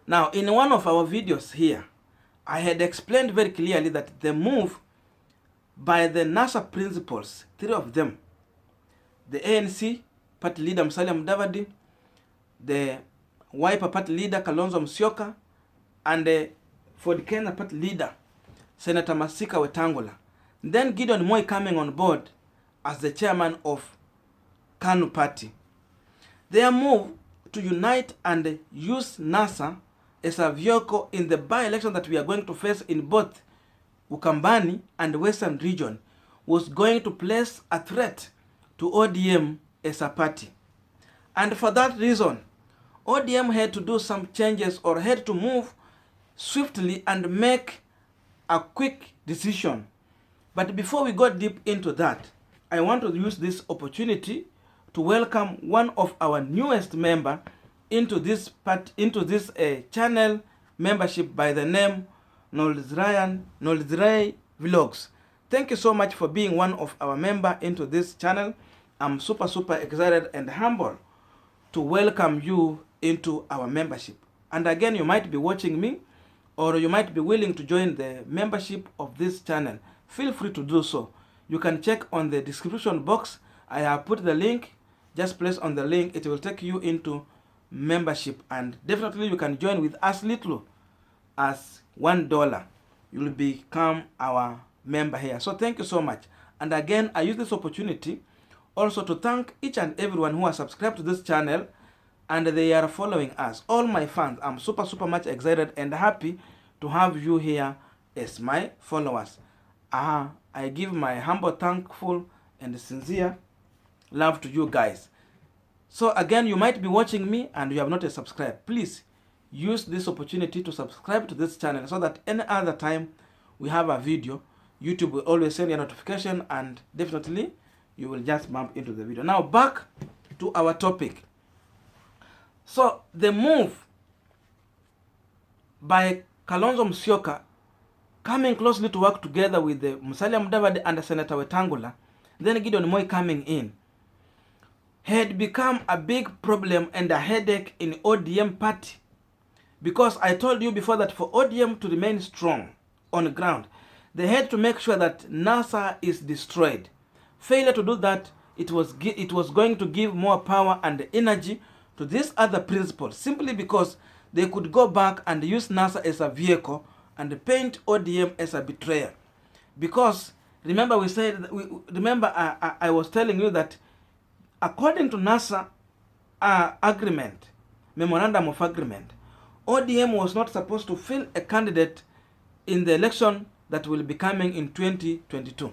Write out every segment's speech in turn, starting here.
Now, in one of our videos here, I had explained very clearly that the move by the NASA principals, 3 of them, the ANC party leader Musalia Mudavadi, the Wiper party leader Kalonzo Musyoka, and the Ford Kenya party leader Senator Masika Wetangula. Then Gideon Moi coming on board as the chairman of KANU party. Their move to unite and use NASA as a vehicle in the by-election that we are going to face in both Ukambani and Western region was going to place a threat to ODM as a party. And for that reason, ODM had to do some changes or had to move swiftly and make a quick decision. But before we go deep into that, I want to use this opportunity to welcome one of our newest member into this channel membership by the name Nolzrai Vlogs. Thank you so much for being one of our member into this channel. I'm super excited and humble to welcome you into our membership. And again, you might be watching me, or you might be willing to join the membership of this channel. Feel free to do so. You can check on the description box. I have put the link. Just press on the link. It will take you into membership, and definitely you can join with as little as $1. You will become our member here. So thank you so much. And again, I use this opportunity also to thank each and everyone who has subscribed to this channel and they are following us. All my fans, I'm super much excited and happy to have you here as my followers. I give my humble, thankful, and sincere love to you guys. So again, you might be watching me and you have not yet subscribed. Please use this opportunity to subscribe to this channel so that any other time we have a video, YouTube will always send you a notification and definitely you will just bump into the video. Now back to our topic. So the move by Kalonzo Musyoka coming closely to work together with the Musalia Mudavadi and Senator Wetangula, then Gideon Moi coming in, had become a big problem and a headache in ODM party. Because I told you before that for ODM to remain strong on the ground, they had to make sure that NASA is destroyed. Failure to do that, it was going to give more power and energy to these other principles, simply because they could go back and use NASA as a vehicle and paint ODM as a betrayer. Because remember I was telling you that according to NASA agreement, memorandum of agreement, ODM was not supposed to fill a candidate in the election that will be coming in 2022.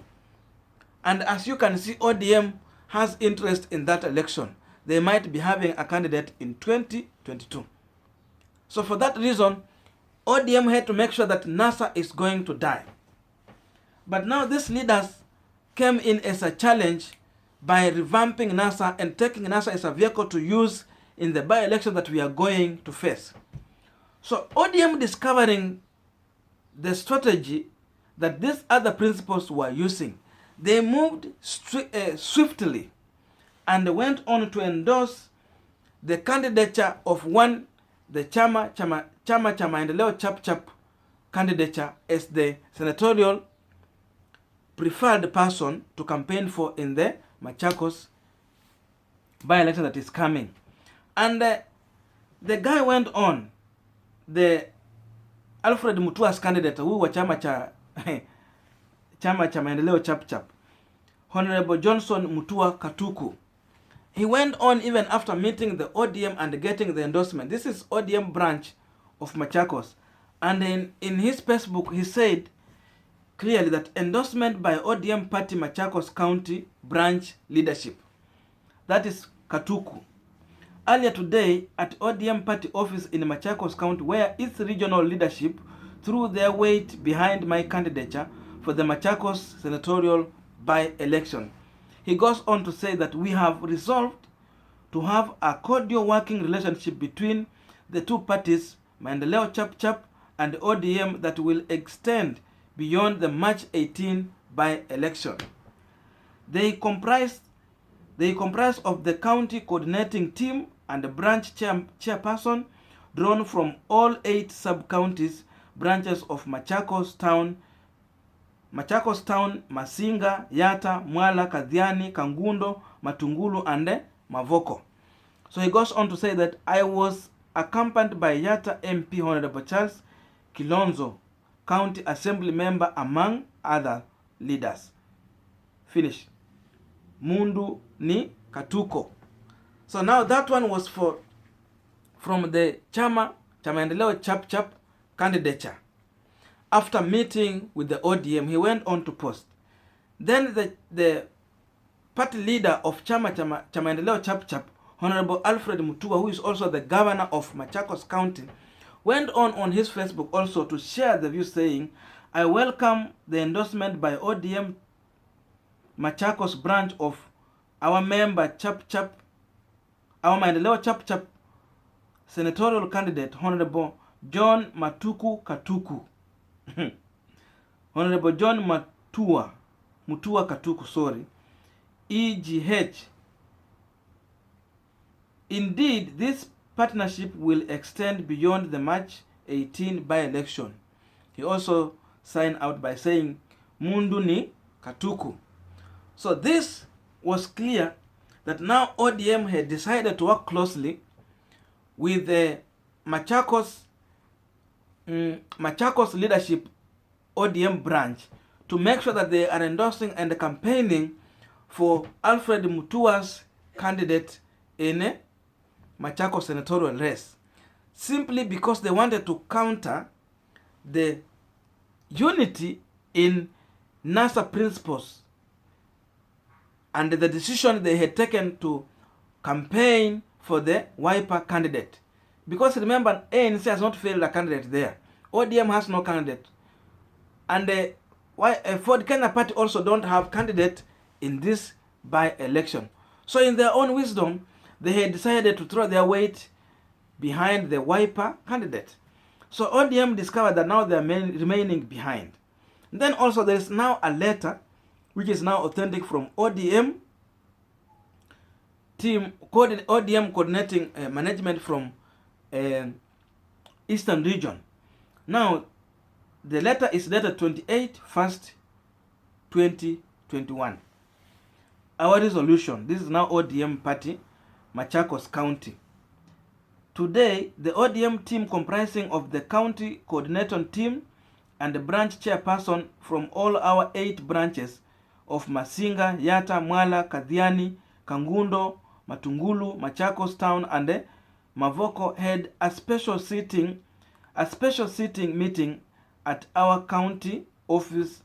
And as you can see, ODM has interest in that election. They might be having a candidate in 2022. So for that reason, ODM had to make sure that NASA is going to die. But now these leaders came in as a challenge by revamping NASA and taking NASA as a vehicle to use in the by-election that we are going to face. So ODM discovering the strategy that these other principles were using, they moved swiftly and went on to endorse the candidature of the Chama Maendeleo Chap candidature as the senatorial preferred person to campaign for in the Machakos by-election that is coming. And the guy went on, the Alfred Mutua's candidate, who was Chama Maendeleo Chap, Honorable Johnson Mutua Katuku. He went on even after meeting the ODM and getting the endorsement. This is ODM branch of Machakos. And in his Facebook, he said clearly that endorsement by ODM party Machakos County branch leadership. That is Katuku. Earlier today, at ODM party office in Machakos County, where its regional leadership threw their weight behind my candidature for the Machakos Senatorial by-election. He goes on to say that we have resolved to have a cordial working relationship between the two parties, Maendeleo Chap and ODM, that will extend beyond the March 18 by-election. They comprise of the county coordinating team and the branch chairperson, drawn from all 8 sub-counties branches of Machakos Town, Masinga, Yata, Mwala, Kadhiani, Kangundo, Matungulu, and Mavoko. So he goes on to say that I was accompanied by Yata MP Honorable Charles Kilonzo, County Assembly member, among other leaders. Finish. Mundu ni Katuko. So now that one was from the Chama Maendeleo Chap candidature. After meeting with the ODM, he went on to post. Then the party leader of Chama Maendeleo Chap, Honorable Alfred Mutua, who is also the governor of Machakos County, went on his Facebook also to share the view, saying, I welcome the endorsement by ODM Machakos branch of our member our Maendeleo Chap Senatorial candidate, Honorable John Matuku Katuku. Honorable John Mutua Katuku, sorry, EGH. Indeed, this partnership will extend beyond the March 18 by-election. He also signed out by saying, Mundu ni Katuku. So this was clear that now ODM had decided to work closely with the Machakos leadership ODM branch to make sure that they are endorsing and campaigning for Alfred Mutua's candidate in Machakos senatorial race, simply because they wanted to counter the unity in NASA principles and the decision they had taken to campaign for the Wiper candidate. Because remember, ANC has not failed a candidate there. ODM has no candidate. And for the Kenya party also don't have candidate in this by-election. So in their own wisdom, they had decided to throw their weight behind the Wiper candidate. So ODM discovered that now they are remaining behind. And then also there is now a letter which is now authentic from ODM team, ODM coordinating management from Eastern region. Now the letter is dated 28/1/2021. Our resolution, this is now ODM party, Machakos County. Today, the ODM team comprising of the county coordinator team and the branch chairperson from all our 8 branches of Masinga, Yata, Mwala, Kadhiani, Kangundo, Matungulu, Machakos Town, and Mavoko had a special sitting meeting at our county office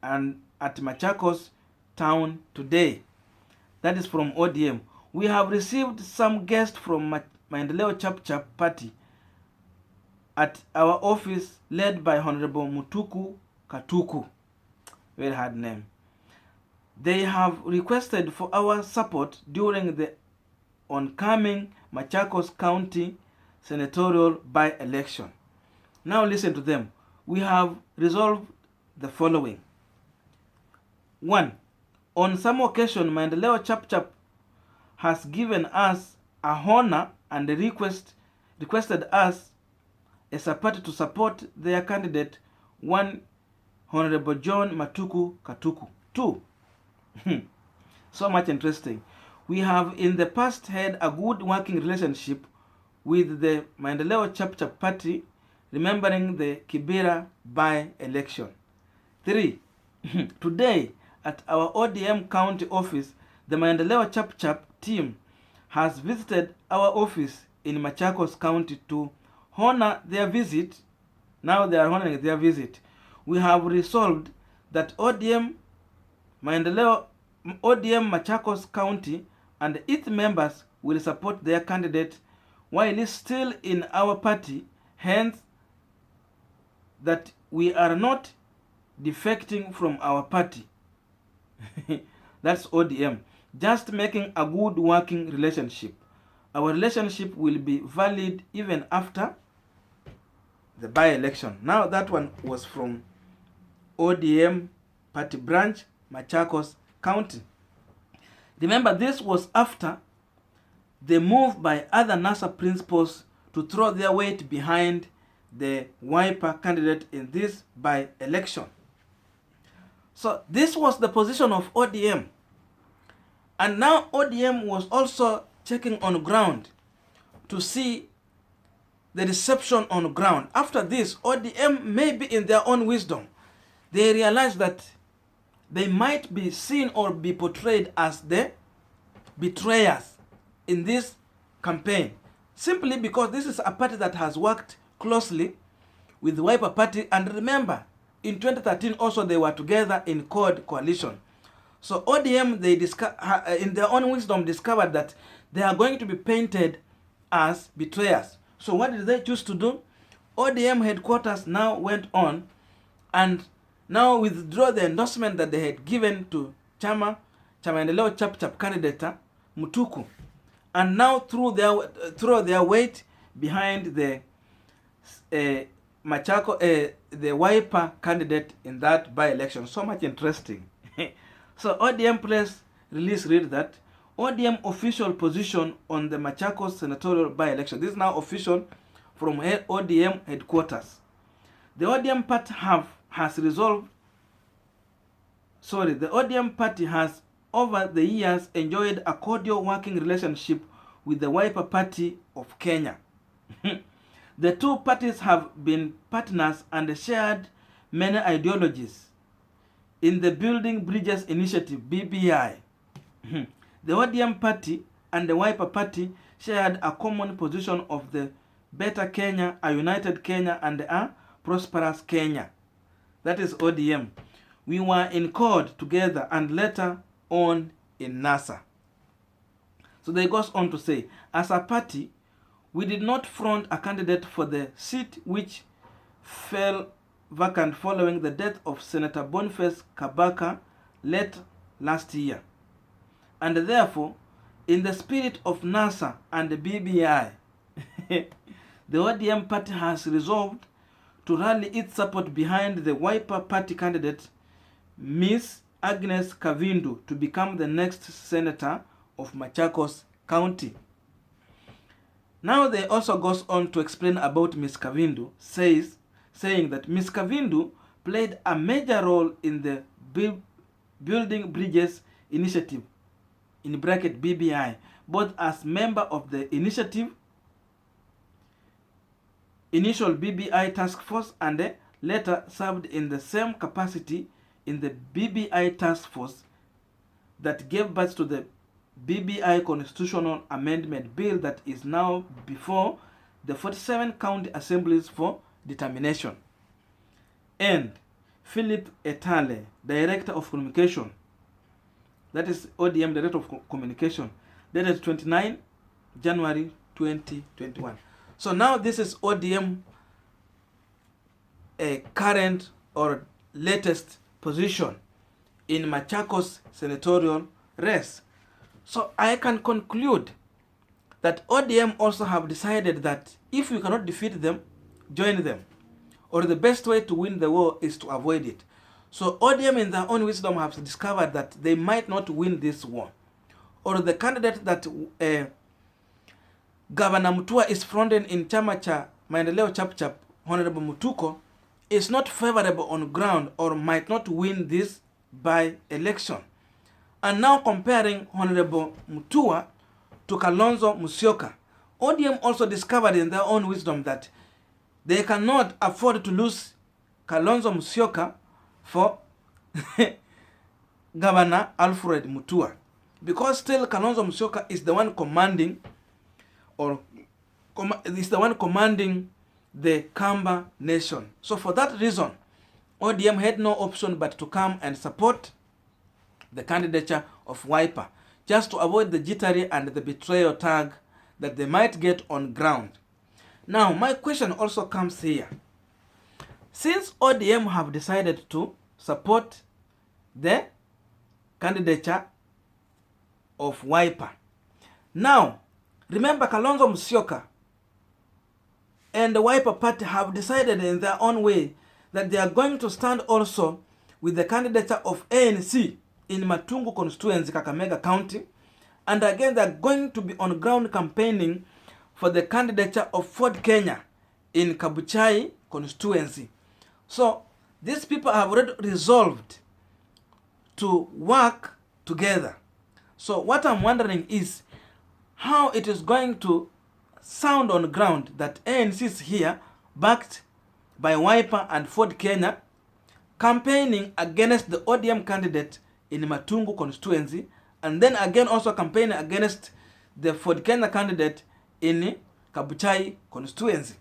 and at Machakos Town today. That is from ODM. We have received some guests from Maendeleo Chap party at our office, led by Honorable Mutuku Katuku. Very hard name. They have requested for our support during the oncoming Machakos County Senatorial by-election. Now listen to them. We have resolved the following. 1. On some occasion, Maendeleo Chap has given us a honor and requested us as a party to support their candidate, one Honorable John Matuku Katuku. 2. So much interesting. We have in the past had a good working relationship with the Maendeleo Chap party, remembering the Kibera by-election. 3. Today, at our ODM county office, the Maendeleo Chap team has visited our office in Machakos County to honor their visit. Now they are honoring their visit. We have resolved that ODM Machakos County and its members will support their candidate while he's still in our party, hence that we are not defecting from our party. That's ODM. Just making a good working relationship. Our relationship will be valid even after the by-election. Now that one was from ODM party branch, Machakos County. Remember, this was after the move by other NASA principals to throw their weight behind the Wiper candidate in this by-election. So this was the position of ODM. And now ODM was also checking on ground to see the reception on ground. After this, ODM, maybe in their own wisdom, they realized that they might be seen or be portrayed as the betrayers in this campaign, simply because this is a party that has worked closely with the Wiper Party. And remember, in 2013 also they were together in coalition. So ODM, they in their own wisdom discovered that they are going to be painted as betrayers. So what did they choose to do? ODM headquarters now went on and now withdraw the endorsement that they had given to Chama Endeleo Chap candidate Katuku, and now throw their weight behind the Machakos, the Wiper candidate in that by-election. So much interesting. So ODM press release read that ODM official position on the Machakos Senatorial by-election. This is now official from ODM headquarters. The ODM party the ODM party has over the years enjoyed a cordial working relationship with the Wiper Party of Kenya. The two parties have been partners and shared many ideologies in the Building Bridges Initiative, BBI. The ODM party and the Wiper Party shared a common position of the Better Kenya, a United Kenya, and a Prosperous Kenya. That is ODM. We were in CORD together and later on in NASA. So they goes on to say, as a party, we did not front a candidate for the seat which fell vacant following the death of Senator Boniface Kabaka late last year. And therefore, in the spirit of NASA and the BBI, the ODM party has resolved to rally its support behind the Wiper Party candidate, Miss Agnes Kavindu, to become the next senator of Machakos County. Now they also goes on to explain about Miss Kavindu, saying that Miss Kavindu played a major role in the Building Bridges Initiative, in bracket BBI, both as member of the initiative, initial BBI task force, and later served in the same capacity in the BBI task force that gave birth to the BBI constitutional amendment bill that is now before the 47 county assemblies for determination. And Philip Etale, Director of Communication, that is ODM Director of Communication, dated 29 January 2021. So now this is ODM a current or latest position in Machakos Senatorial race. So I can conclude that ODM also have decided that if we cannot defeat them, join them. Or the best way to win the war is to avoid it. So ODM in their own wisdom have discovered that they might not win this war. Or the candidate that Governor Mutua is fronting in Chama cha Maendeleo Chap, Honorable Mutuko, is not favorable on ground or might not win this by-election. And now comparing Honorable Mutua to Kalonzo Musyoka, ODM also discovered in their own wisdom that they cannot afford to lose Kalonzo Musyoka for Governor Alfred Mutua, because still Kalonzo Musyoka is the one commanding the Kamba nation. So for that reason, ODM had no option but to come and support the candidature of Wiper, just to avoid the jittery and the betrayal tag that they might get on ground. Now, my question also comes here. Since ODM have decided to support the candidature of Wiper, now, remember Kalonzo Musyoka and the Wiper Party have decided in their own way that they are going to stand also with the candidature of ANC in Matungu constituency, Kakamega County, and again they are going to be on ground campaigning for the candidature of Ford Kenya in Kabuchai constituency. So these people have already resolved to work together. So what I'm wondering is how it is going to sound on ground that ANC is here, backed by Wiper and Ford Kenya, campaigning against the ODM candidate in Matungu constituency, and then again also campaigning against the Ford Kenya candidate in Kabuchai constituency.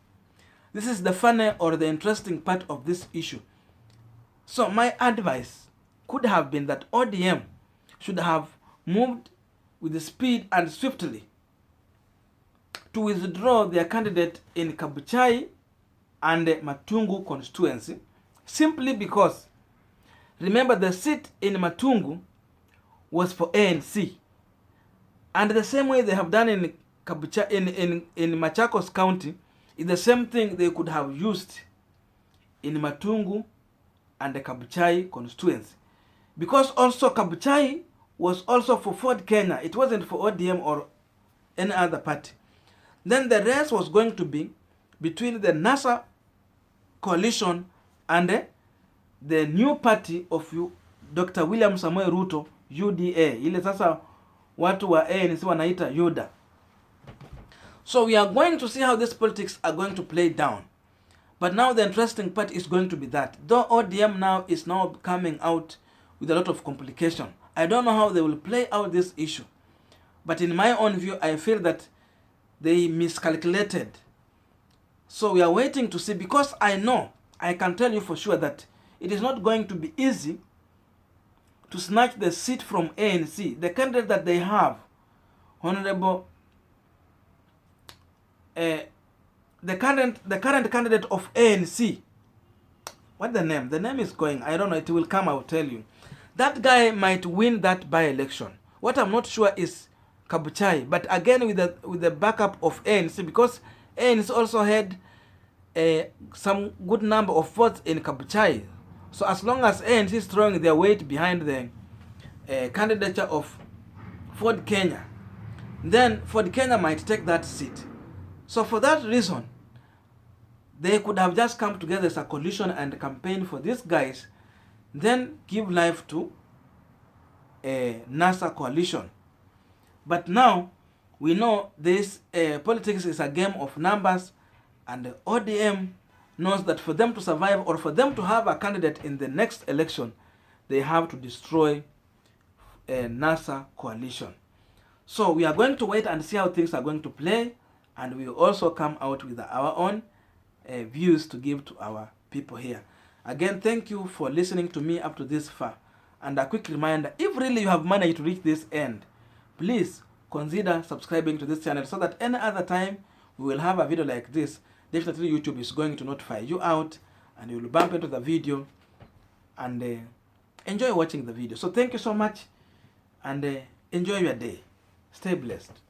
This is the funny or the interesting part of this issue. So my advice could have been that ODM should have moved with the speed and swiftly to withdraw their candidate in Kabuchai and Matungu constituency, simply because, remember, the seat in Matungu was for ANC, and the same way they have done in Kabuchai, in Machakos County, is the same thing they could have used in Matungu and the Kabuchai constituency, because also Kabuchai was also for Ford Kenya. It wasn't for ODM or any other party. Then the rest was going to be between the NASA coalition and the new party of Dr. William Samoei Ruto, UDA. Ile sasa watu wa ANC wanaita UDA. So we are going to see how these politics are going to play down. But now the interesting part is going to be that, though ODM now is now coming out with a lot of complication, I don't know how they will play out this issue. But in my own view, I feel that they miscalculated. So we are waiting to see, because I can tell you for sure that it is not going to be easy to snatch the seat from ANC. The candidate that they have, Honorable, the current candidate of ANC, what the name? The name is going, I don't know, it will come, I will tell you. That guy might win that by-election. What I'm not sure is Kabuchai, but again with the backup of ANC, because ANC also had some good number of votes in Kabuchai. So as long as ANC is throwing their weight behind the candidature of Ford Kenya, then Ford Kenya might take that seat. So for that reason, they could have just come together as a coalition and campaign for these guys, then give life to a NASA coalition. But now we know this politics is a game of numbers, and the ODM knows that for them to survive or for them to have a candidate in the next election, they have to destroy a NASA coalition. So we are going to wait and see how things are going to play, and we will also come out with our own views to give to our people here. Again, thank you for listening to me up to this far. And a quick reminder, if really you have managed to reach this end, please consider subscribing to this channel so that any other time we will have a video like this, definitely YouTube is going to notify you out and you will bump into the video and enjoy watching the video. So thank you so much, and enjoy your day. Stay blessed.